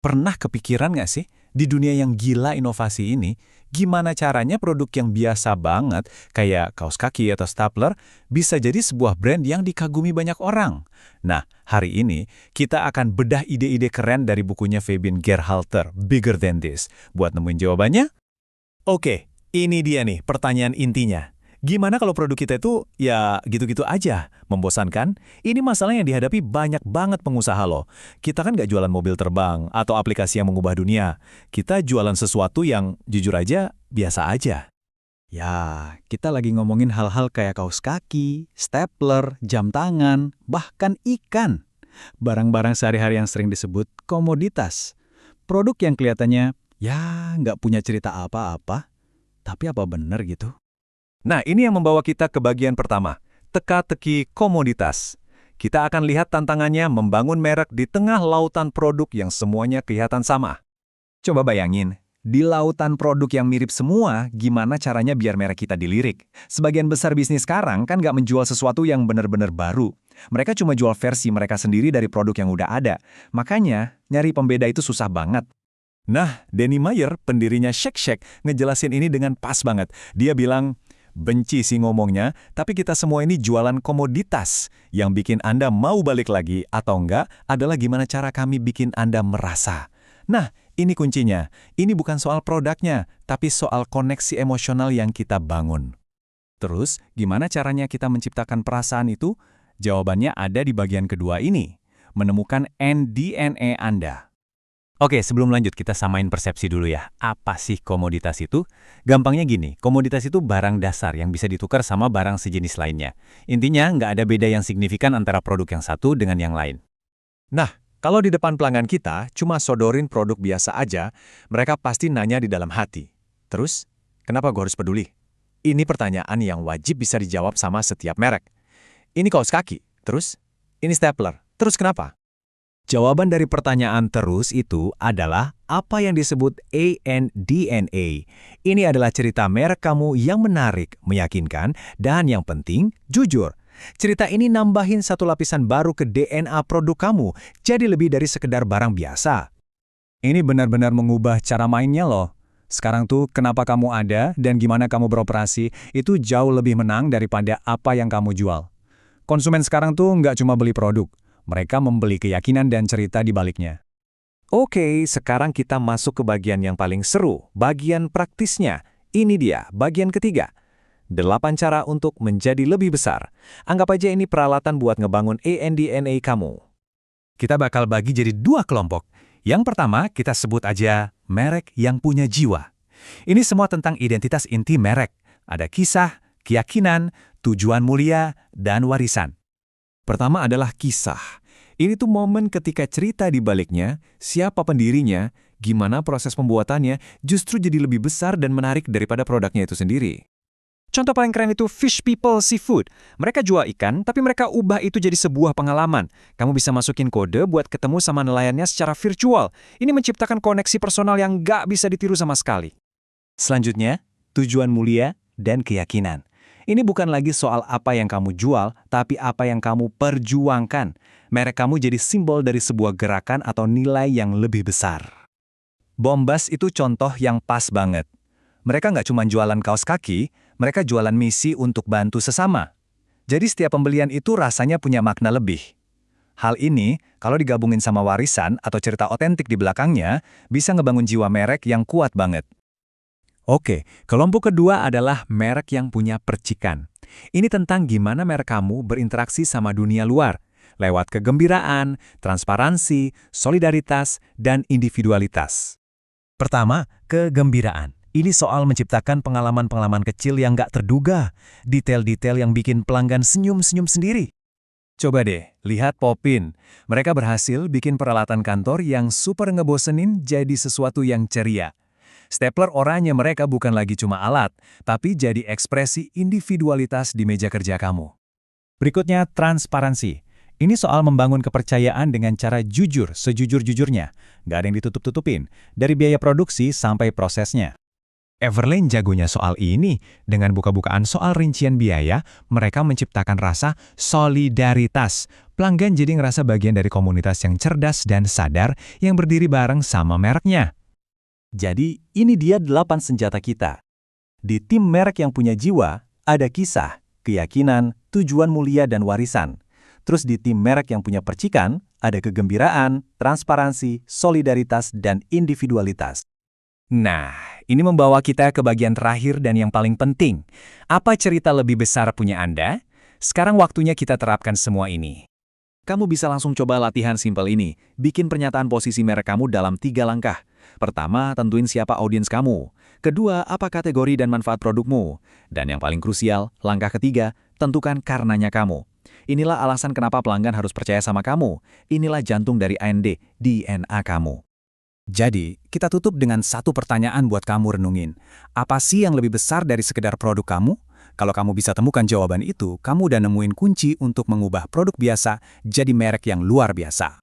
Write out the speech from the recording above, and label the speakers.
Speaker 1: Pernah kepikiran nggak sih, di dunia yang gila inovasi ini, gimana caranya produk yang biasa banget, kayak kaos kaki atau stapler, bisa jadi sebuah brand yang dikagumi banyak orang? Nah, hari ini kita akan bedah ide-ide keren dari bukunya Fabian Gerhalter, Bigger Than This. Buat nemuin jawabannya, oke, ini dia nih pertanyaan intinya. Gimana kalau produk kita itu ya gitu-gitu aja, membosankan? Ini masalah yang dihadapi banyak banget pengusaha loh. Kita kan nggak jualan mobil terbang atau aplikasi yang mengubah dunia. Kita jualan sesuatu yang jujur aja biasa aja. Ya, kita lagi ngomongin hal-hal kayak kaos kaki, stapler, jam tangan, bahkan ikan. Barang-barang sehari-hari yang sering disebut komoditas. Produk yang kelihatannya ya nggak punya cerita apa-apa, tapi apa bener gitu? Nah, ini yang membawa kita ke bagian pertama, teka-teki komoditas. Kita akan lihat tantangannya membangun merek di tengah lautan produk yang semuanya kelihatan sama. Coba bayangin, di lautan produk yang mirip semua, gimana caranya biar merek kita dilirik? Sebagian besar bisnis sekarang kan nggak menjual sesuatu yang benar-benar baru. Mereka cuma jual versi mereka sendiri dari produk yang udah ada. Makanya, nyari pembeda itu susah banget. Nah, Danny Meyer, pendirinya Shake Shack, ngejelasin ini dengan pas banget. Dia bilang, benci sih ngomongnya, tapi kita semua ini jualan komoditas. Yang bikin Anda mau balik lagi atau enggak adalah gimana cara kami bikin Anda merasa. Nah, ini kuncinya. Ini bukan soal produknya, tapi soal koneksi emosional yang kita bangun. Terus, gimana caranya kita menciptakan perasaan itu? Jawabannya ada di bagian kedua ini. Menemukan NDNA Anda. Oke, sebelum lanjut kita samain persepsi dulu ya. Apa sih komoditas itu? Gampangnya gini, komoditas itu barang dasar yang bisa ditukar sama barang sejenis lainnya. Intinya, nggak ada beda yang signifikan antara produk yang satu dengan yang lain. Nah, kalau di depan pelanggan kita cuma sodorin produk biasa aja, mereka pasti nanya di dalam hati. Terus, kenapa gue harus peduli? Ini pertanyaan yang wajib bisa dijawab sama setiap merek. Ini kaos kaki, terus? Ini stapler, terus kenapa? Jawaban dari pertanyaan terus itu adalah apa yang disebut ANDNA. Ini adalah cerita merek kamu yang menarik, meyakinkan, dan yang penting, jujur. Cerita ini nambahin satu lapisan baru ke DNA produk kamu, jadi lebih dari sekedar barang biasa. Ini benar-benar mengubah cara mainnya loh. Sekarang tuh kenapa kamu ada dan gimana kamu beroperasi, itu jauh lebih menang daripada apa yang kamu jual. Konsumen sekarang tuh nggak cuma beli produk. Mereka membeli keyakinan dan cerita di baliknya. Oke, sekarang kita masuk ke bagian yang paling seru, bagian praktisnya. Ini dia, bagian ketiga. 8 cara untuk menjadi lebih besar. Anggap aja ini peralatan buat ngebangun ANDNA kamu. Kita bakal bagi jadi 2 kelompok. Yang pertama, kita sebut aja merek yang punya jiwa. Ini semua tentang identitas inti merek. Ada kisah, keyakinan, tujuan mulia, dan warisan. Pertama adalah kisah. Ini tuh momen ketika cerita di baliknya, siapa pendirinya, gimana proses pembuatannya, justru jadi lebih besar dan menarik daripada produknya itu sendiri. Contoh paling keren itu Fish People Seafood. Mereka jual ikan, tapi mereka ubah itu jadi sebuah pengalaman. Kamu bisa masukin kode buat ketemu sama nelayannya secara virtual. Ini menciptakan koneksi personal yang nggak bisa ditiru sama sekali. Selanjutnya, tujuan mulia dan keyakinan. Ini bukan lagi soal apa yang kamu jual, tapi apa yang kamu perjuangkan. Merek kamu jadi simbol dari sebuah gerakan atau nilai yang lebih besar. Bombas itu contoh yang pas banget. Mereka nggak cuma jualan kaos kaki, mereka jualan misi untuk bantu sesama. Jadi setiap pembelian itu rasanya punya makna lebih. Hal ini, kalau digabungin sama warisan atau cerita otentik di belakangnya, bisa ngebangun jiwa merek yang kuat banget. Oke, kelompok kedua adalah merek yang punya percikan. Ini tentang gimana merek kamu berinteraksi sama dunia luar, lewat kegembiraan, transparansi, solidaritas, dan individualitas. Pertama, kegembiraan. Ini soal menciptakan pengalaman-pengalaman kecil yang nggak terduga, detail-detail yang bikin pelanggan senyum-senyum sendiri. Coba deh, lihat Popin. Mereka berhasil bikin peralatan kantor yang super ngebosenin jadi sesuatu yang ceria. Stapler oranye mereka bukan lagi cuma alat, tapi jadi ekspresi individualitas di meja kerja kamu. Berikutnya, transparansi. Ini soal membangun kepercayaan dengan cara jujur, sejujur-jujurnya. Nggak ada yang ditutup-tutupin, dari biaya produksi sampai prosesnya.
Speaker 2: Everlane jagonya soal ini. Dengan buka-bukaan soal rincian biaya, mereka menciptakan rasa solidaritas. Pelanggan jadi ngerasa bagian dari komunitas yang cerdas dan sadar yang berdiri bareng sama mereknya.
Speaker 1: Jadi, ini dia 8 senjata kita. Di tim merek yang punya jiwa, ada kisah, keyakinan, tujuan mulia dan warisan. Terus di tim merek yang punya percikan, ada kegembiraan, transparansi, solidaritas, dan individualitas.
Speaker 2: Nah, ini membawa kita ke bagian terakhir dan yang paling penting. Apa cerita lebih besar punya Anda? Sekarang waktunya kita terapkan semua ini.
Speaker 1: Kamu bisa langsung coba latihan simpel ini. Bikin pernyataan posisi merek kamu dalam 3 langkah. Pertama, tentuin siapa audiens kamu. Kedua, apa kategori dan manfaat produkmu. Dan yang paling krusial, langkah ketiga, tentukan karenanya kamu. Inilah alasan kenapa pelanggan harus percaya sama kamu. Inilah jantung dari AND, DNA kamu. Jadi, kita tutup dengan satu pertanyaan buat kamu renungin. Apa sih yang lebih besar dari sekedar produk kamu? Kalau kamu bisa temukan jawaban itu, kamu udah nemuin kunci untuk mengubah produk biasa jadi merek yang luar biasa.